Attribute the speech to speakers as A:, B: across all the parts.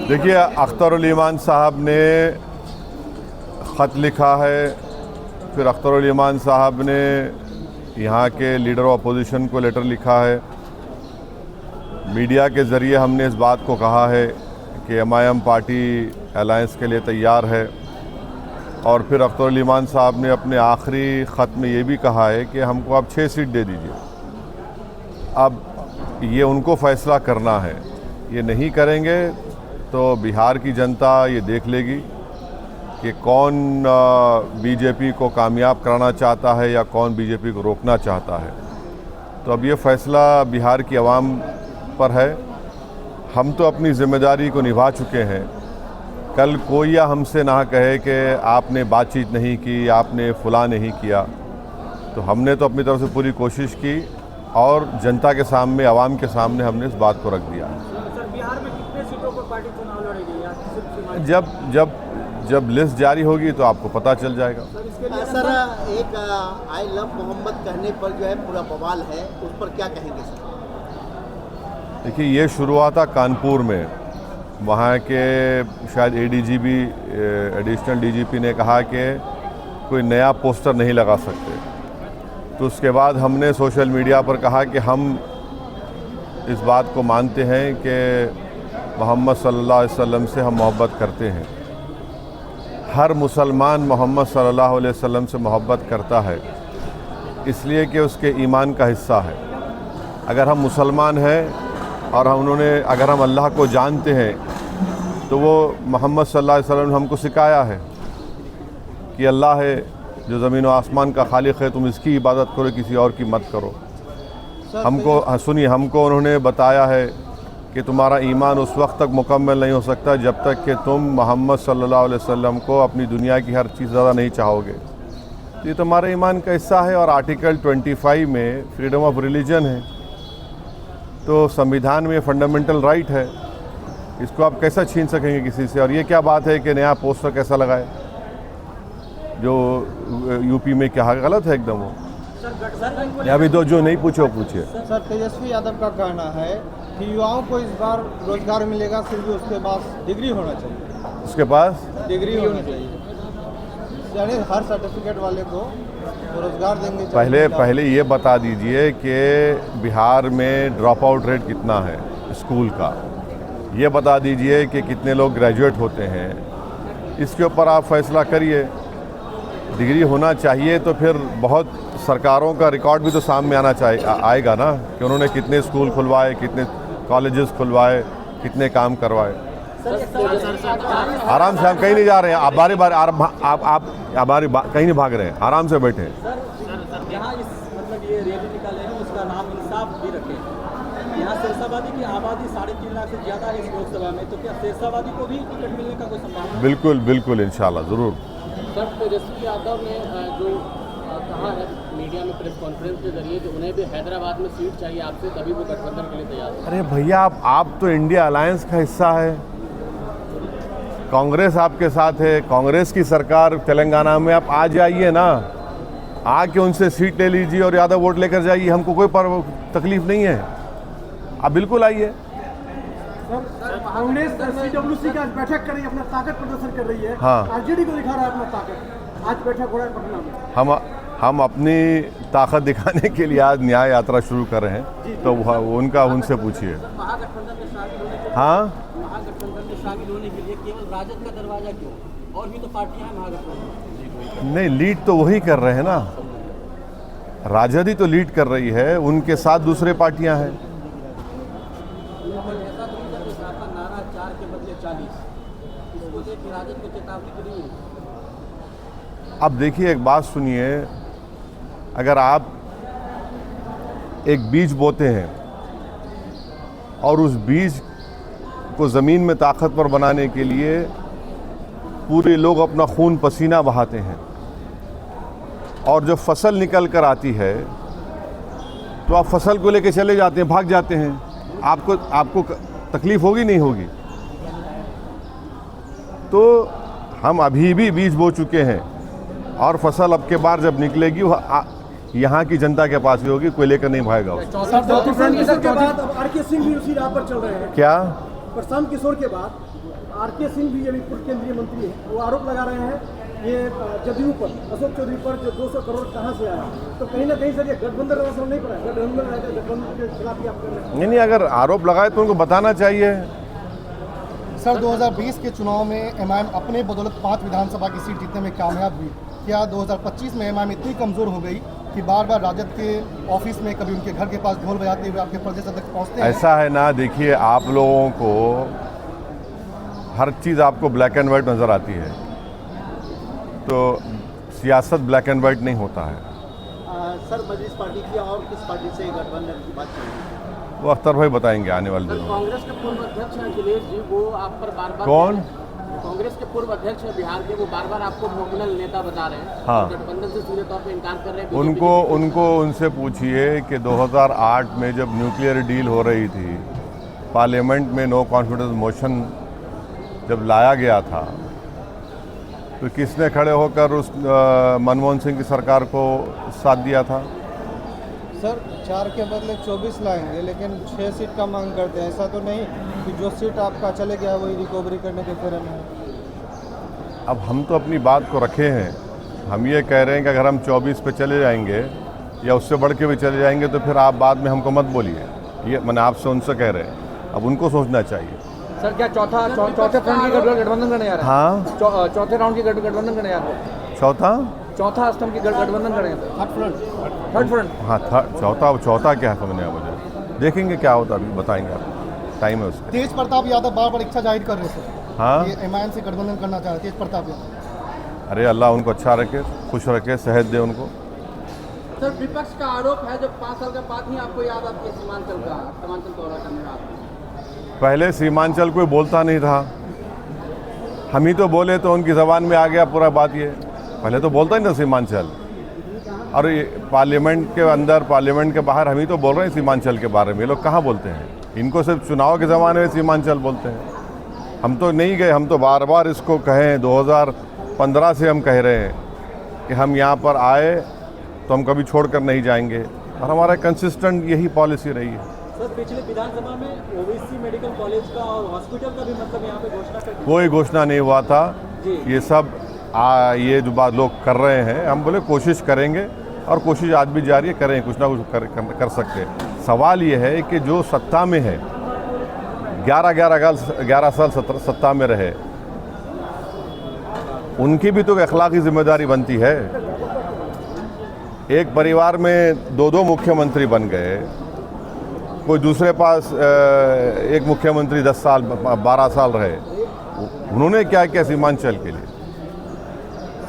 A: देखिए, अख्तरुल ईमान साहब ने ख़त लिखा है, फिर अख्तरुल ईमान साहब ने यहाँ के लीडर ऑफ अपोजिशन को लेटर लिखा है। मीडिया के ज़रिए हमने इस बात को कहा है कि MIM पार्टी अलायंस के लिए तैयार है। और फिर अख्तरुल ईमान साहब ने अपने आखिरी ख़त में ये भी कहा है कि हमको आप 6 सीट दे दीजिए। अब ये उनको फ़ैसला करना है, ये नहीं करेंगे तो बिहार की जनता ये देख लेगी कि कौन बीजेपी को कामयाब कराना चाहता है या कौन बीजेपी को रोकना चाहता है। तो अब ये फ़ैसला बिहार की आवाम पर है। हम तो अपनी ज़िम्मेदारी को निभा चुके हैं। कल कोई या हमसे ना कहे कि आपने बातचीत नहीं की, आपने फलां नहीं किया। तो हमने तो अपनी तरफ से पूरी कोशिश की और जनता के सामने, आवाम के सामने हमने इस बात को रख दिया।
B: सर, बिहार में कितने सीटों पर पार्टी चुनाव लड़ेगी या
A: जब लिस्ट जारी होगी तो आपको पता चल जाएगा।
C: सर, एक आई लव मोहम्मद कहने पर जो है पूरा बवाल है, उस पर क्या कहेंगे सर?
A: देखिए, ये शुरू हुआ था कानपुर में। वहाँ के शायद ADGP, एडिशनल DGP ने कहा कि कोई नया पोस्टर नहीं लगा सकते। तो उसके बाद हमने सोशल मीडिया पर कहा कि हम इस बात को मानते हैं कि मोहम्मद सल्लल्लाहु अलैहि वसल्लम से हम मोहब्बत करते हैं। हर मुसलमान मोहम्मद सल्लल्लाहु अलैहि वसल्लम से मोहब्बत करता है इसलिए कि उसके ईमान का हिस्सा है। अगर हम मुसलमान हैं और अगर हम अल्लाह को जानते हैं तो वो मोहम्मद सल्लल्लाहु अलैहि वसल्लम ने हमको सिखाया है कि अल्लाह है जो ज़मीन व आसमान का खालिक है, तुम इसकी इबादत करो, किसी और की मत करो। हमको उन्होंने बताया है कि तुम्हारा ईमान उस वक्त तक मुकम्मल नहीं हो सकता जब तक कि तुम मोहम्मद सल्लल्लाहु अलैहि वसल्लम को अपनी दुनिया की हर चीज़ ज़्यादा नहीं चाहोगे। तो ये तुम्हारे ईमान का हिस्सा है। और आर्टिकल 25 में फ्रीडम ऑफ रिलीजन है, तो संविधान में फंडामेंटल राइट है, इसको आप कैसा छीन सकेंगे किसी से? और ये क्या बात है कि नया पोस्टर कैसा लगाए, जो यूपी में क्या गलत है एकदम वो। अभी तो जो नहीं पूछो पूछिए।
D: सर, तेजस्वी यादव का कहना है कि युवाओं को इस बार रोजगार मिलेगा, सिर्फ उसके पास डिग्री होना चाहिए।
A: उसके पास
D: डिग्री होनी चाहिए, यानी हर सर्टिफिकेट वाले को रोजगार देंगे।
A: पहले ये बता दीजिए कि बिहार में ड्रॉप आउट रेट कितना है स्कूल का, ये बता दीजिए कि कितने लोग ग्रेजुएट होते हैं। इसके ऊपर आप फैसला करिए। डिग्री होना चाहिए तो फिर बहुत सरकारों का रिकॉर्ड भी तो सामने आएगा ना कि उन्होंने कितने स्कूल खुलवाए, कितने कॉलेजेस खुलवाए, कितने काम करवाए। आराम से, हम कहीं नहीं जा रहे हैं। आप बारी बारी आप कहीं नहीं भाग रहे हैं, आराम से बैठे।
B: यहाँ मतलब ये रैली निकाले हैं, उसका नाम इंसाफ भी रखे हैं। यहाँ शेरशाबादी की आबादी 3.5 लाख से ज़्यादा है इस लोकसभा में, तो क्या शेरशाबादी को भी टिकट मिलने का कोई संभावना?
A: बिल्कुल इंशाल्लाह ज़रूर।
E: सर, तेजस्वी यादव ने जो कहा है मीडिया में प्रेस कॉन्फ्रेंस के जरिए कि उन्हें भी हैदराबाद में सीट चाहिए आपसे, तभी वो गठबंधन के लिए तैयार है।
A: अरे भैया, आप तो इंडिया अलायंस का हिस्सा है, कांग्रेस आपके साथ है, कांग्रेस की सरकार तेलंगाना में। आप आ जाइए ना, आके उनसे सीट ले लीजिए और ज़्यादा वोट लेकर जाइए, हमको कोई तकलीफ नहीं है। आप बिल्कुल आइए।
F: कांग्रेस CWC की आज बैठक कर रही है, अपना ताकत प्रदर्शन कर रही है।
A: हाँ,
F: RJD को दिखा रहा है अपना ताकत। आज बैठक हो रहा है पटना में।
A: हम अपनी ताकत दिखाने के लिए आज न्याय यात्रा शुरू कर रहे हैं, तो उनका उनसे पूछिए।
B: महागठबंधन में शामिल होने के लिए,
A: हाँ,
B: महागठबंधन में शामिल होने के लिए केवल राजद का दरवाजा क्यों? और भी तो पार्टियां हैं महागठबंधन।
A: नहीं, लीड तो वही कर रहे हैं ना, राजद ही तो लीड कर रही है, उनके साथ दूसरे पार्टियां हैं।
B: ऐसा तो नहीं कि आपका नारा 4 के बदले 40, इसको देख के राजद को चेतावनी दी है।
A: अब देखिए, एक बात सुनिए, अगर आप एक बीज बोते हैं और उस बीज को ज़मीन में ताकतवर बनाने के लिए पूरे लोग अपना खून पसीना बहाते हैं, और जब फसल निकल कर आती है तो आप फसल को लेकर चले जाते हैं, भाग जाते हैं। आपको तकलीफ होगी, नहीं होगी? तो हम अभी भी बीज बो चुके हैं और फसल अब के बार जब निकलेगी वो यहाँ की जनता के पास भी होगी, कोई लेकर नहीं भागेगा।
F: के बाद RK सिंह भी उसी राह पर चल रहे हैं।
A: क्या
F: प्रशांत किशोर के बाद आर.के. सिंह भी अभी पूर्व केंद्रीय मंत्री हैं, वो आरोप लगा रहे हैं ये जदयू पर, अशोक चौधरी पर, जो 200 करोड़ कहाँ से आया। तो कहीं ना कहीं सर ये गठबंधन का असर नहीं पड़ा, गठबंधन के खिलाफ ही आप कर रहे हैं।
A: नहीं, अगर आरोप लगाए तो उनको बताना चाहिए।
G: सर 2020 के चुनाव में एमआईएम अपने बदौलत 5 विधानसभा की सीट जीतने में कामयाब हुई। क्या 2025 में एमआईएम इतनी कमज़ोर हो गई कि बार बार राजद के ऑफिस में, कभी उनके घर के पास ढोल बजाते हुए आपके प्रदेश अध्यक्ष पहुँचते हैं?
A: ऐसा है ना, देखिए आप लोगों को हर चीज़ आपको ब्लैक एंड वाइट नज़र आती है, तो सियासत ब्लैक एंड वाइट नहीं होता है।
C: सर मजलिस पार्टी की और किस पार्टी से गठबंधन की बात चल रही है?
A: वो अख्तर भाई बताएंगे आने वाले
E: सर,
A: दिनों में।
E: कांग्रेस के पूर्व अध्यक्ष अखिलेश जी, वो आप पर बार बार
A: कौन?
E: कांग्रेस के पूर्व अध्यक्ष है बिहार के, वो बार बार आपको नॉमिनल नेता बता रहे हैं।
A: हाँ।
E: गठबंधन से सीधे तौर पे इनकार कर रहे हैं।
A: उनको उनसे पूछिए कि 2008 में जब न्यूक्लियर डील हो रही थी, पार्लियामेंट में नो कॉन्फिडेंस मोशन जब लाया गया था, तो किसने खड़े होकर उस मनमोहन सिंह की सरकार को साथ दिया था?
D: सर 4 के बदले 24 लाएंगे, लेकिन 6 सीट का मांग करते हैं। ऐसा तो नहीं कि जो सीट आपका चले गया वही रिकवरी करने के फेरे में है।
A: अब हम तो अपनी बात को रखे हैं। हम ये कह रहे हैं कि अगर हम 24 पे चले जाएंगे या उससे बढ़ के भी चले जाएंगे तो फिर आप बाद में हमको मत बोलिए। ये मैंने आपसे उनसे कह रहे हैं, अब उनको सोचना चाहिए।
B: सर क्या चौथे फ्रंट की गठबंधन करने जा रहे हैं?
A: हाँ,
B: चौथे राउंड की गठबंधन करने जा रहे हैं? चौथा स्तंभ की गठबंधन करेंगे? Third front.
A: हाँ, चौथा क्या है समझने का मुझे। देखेंगे क्या होता है, अभी बताएंगे आपको, टाइम है उसका।
G: तेज प्रताप यादव बार बार इच्छा जाहिर कर रहे हैं सर,
A: हाँ,
G: ये एमआईएम से गठबंधन करना चाह रहे तेज प्रताप यादव।
A: अरे अल्लाह उनको अच्छा रखे, खुश रखे, सेहत दे उनको।
E: सर विपक्ष का आरोप है जब 5 साल के बाद ही आपको याद आती है सीमांचल दौरा करने का।
A: पहले सीमांचल कोई बोलता नहीं था, हम ही तो बोले तो उनकी ज़बान में आ गया पूरा बात। ये पहले तो बोलता ही था सीमांचल, और ये पार्लियामेंट के अंदर पार्लियामेंट के बाहर हम ही तो बोल रहे हैं सीमांचल के बारे में। ये लोग कहाँ बोलते हैं? इनको सिर्फ चुनाव के ज़माने में सीमांचल बोलते हैं। हम तो नहीं गए, हम तो बार बार इसको कहें, 2015 से हम कह रहे हैं कि हम यहाँ पर आए तो हम कभी छोड़कर नहीं जाएंगे, और हमारा कंसिस्टेंट यही पॉलिसी रही है।
B: सर पिछले विधानसभा में ओबीसी मेडिकल कॉलेज का और हॉस्पिटल का भी मतलब यहाँ पे घोषणा कर दी।
A: कोई घोषणा नहीं हुआ था।
B: जी।
A: ये सब ये जो बात लोग कर रहे हैं, हम बोले कोशिश करेंगे, और कोशिश आज भी जारी है, करें, कुछ ना कुछ कर सकते हैं। सवाल ये है कि जो सत्ता में है, 11 साल सत्ता में रहे, उनकी भी तो अखलाकी जिम्मेदारी बनती है। एक परिवार में 2 मुख्यमंत्री बन गए, कोई दूसरे पास एक मुख्यमंत्री 10 साल 12 साल रहे, उन्होंने क्या किया सीमांचल के लिए?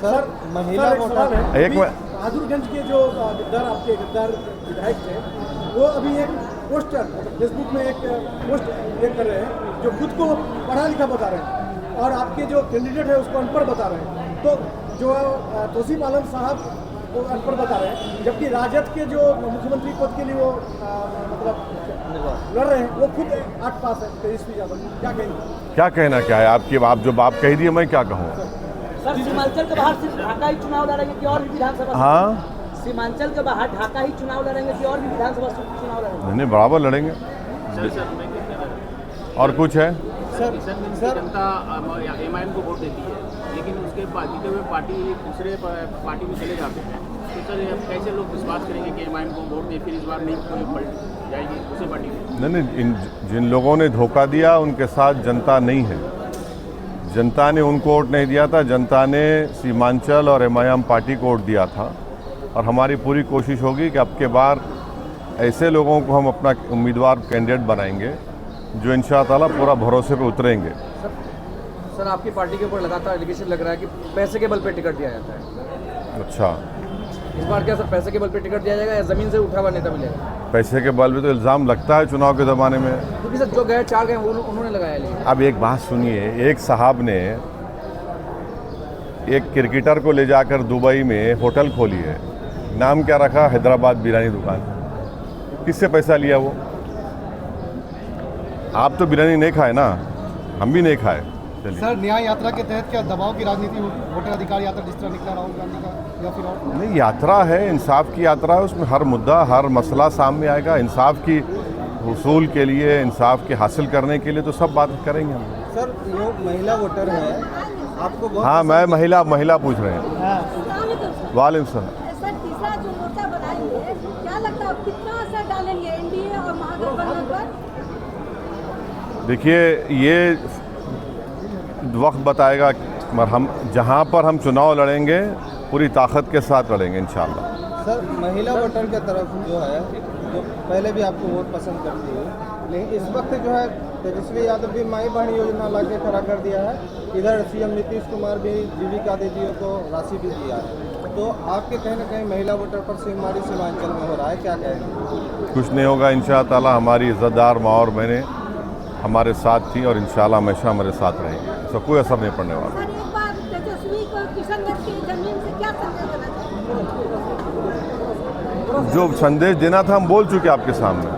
D: सर महिला वोटर
A: एक
F: बहादुरगंज के जो गद्दार विधायक थे, वो अभी एक पोस्टर फेसबुक में एक पोस्ट कर रहे हैं जो खुद को पढ़ा लिखा बता रहे हैं, और आपके जो कैंडिडेट है उसको अनपढ़ बता रहे हैं। तो जो तौसीफ आलम साहब वो अनपढ़ बता रहे हैं, जबकि राजद के जो मुख्यमंत्री पद के लिए वो लड़ रहे हैं, वो खुद 8 पास है, तेजस्वी यादव। क्या कहेंगे?
A: क्या कहना क्या है आपकी? आप जो बात कह दिए, मैं क्या कहूँ?
B: सर सीमांचल के बाहर सिर्फ ढाका ही चुनाव लड़ेंगे कि और भी विधानसभा?
A: हाँ,
B: सीमांचल के बाहर ढाका ही चुनाव लड़ेंगे कि और भी विधानसभा चुनाव लड़ेंगे?
A: नहीं, बराबर लड़ेंगे। और कुछ है?
E: जनता एमआईएम को वोट देती है, लेकिन उसके बाद जीते हुए पार्टी दूसरे पार्टी में चले जाते हैं, तो सर कैसे लोग विश्वास करेंगे कि एमआईएम को वोट दे, फिर इस बार नहीं कोई पलट जाएगी दूसरी पार्टी में?
A: नहीं, जिन लोगों ने धोखा दिया उनके साथ जनता नहीं है। जनता ने उनको वोट नहीं दिया था, जनता ने सीमांचल और एमआईएम पार्टी को वोट दिया था। और हमारी पूरी कोशिश होगी कि अब के बार ऐसे लोगों को हम अपना उम्मीदवार कैंडिडेट बनाएंगे जो इंशाअल्लाह पूरा भरोसे पे उतरेंगे।
B: सर आपकी पार्टी के ऊपर लगातार एलिगेशन लग रहा है कि पैसे के बल पे टिकट दिया जाता है।
A: अच्छा,
B: इस बार क्या सर पैसे के बल पे टिकट दिया जाएगा या ज़मीन से उठा हुआ नेता मिलेगा?
A: पैसे के बल पे तो इल्ज़ाम लगता है चुनाव के ज़माने में।
B: क्योंकि सर जो गए 4 गए उन्होंने लगाया। लेकिन
A: अब एक बात सुनिए, एक साहब ने एक क्रिकेटर को ले जाकर दुबई में होटल खोली है, नाम क्या रखा? हैदराबाद बिरयानी दुकान। किससे पैसा लिया वो? आप तो बिरयानी नहीं खाए ना, हम भी नहीं खाए। चलिए।
G: सर न्याय यात्रा के तहत क्या दबाव की राजनीति होगी? वोटर अधिकार यात्रा जिस तरह निकला राहुल गांधी का, या फिर और?
A: नहीं, यात्रा है, इंसाफ की यात्रा है, उसमें हर मुद्दा हर मसला सामने आएगा। इंसाफ की हुसूल के लिए, इंसाफ के हासिल करने के लिए तो सब बात करेंगे हम।
D: सर जो महिला वोटर है आपको बहुत
A: हाँ, मैं महिला पूछ रहे हैं।
H: हाँ।
A: वालेकुम सलाम।
H: सर तीसरा जो मोर्चा बनाएंगे, क्या लगता है कितना असर डालेंगे एनडीए और महागठबंधन पर?
A: देखिए, ये वक्त बताएगा, मगर हम जहाँ पर हम चुनाव लड़ेंगे पूरी ताकत के साथ लड़ेंगे इंशाल्लाह।
D: सर महिला वोटर के तरफ जो है, जो पहले भी आपको वोट पसंद करती है, लेकिन इस वक्त जो है तेजस्वी यादव भी माई बहन योजना लाके खड़ा कर दिया है, इधर सीएम नीतीश कुमार भी जीविका दीदियों को राशि भी दिया है, तो आपके कहीं ना कहीं महिला वोटर पर सिंहमारी सीमांचल में हो रहा है, क्या कहेंगे?
A: कुछ नहीं होगा इंशाअल्लाह। हमारी इज़्ज़तदार माँ और बहनें हमारे साथ थी और इंशाअल्लाह हमेशा हमारे साथ रहेंगे, इसका कोई असर नहीं पड़ने वाला।
H: सर एक बार तेजस्वी को किशनगंज की जमीन से क्या संदेश देना चाहिए?
A: जो संदेश देना था हम बोल चुके आपके सामने।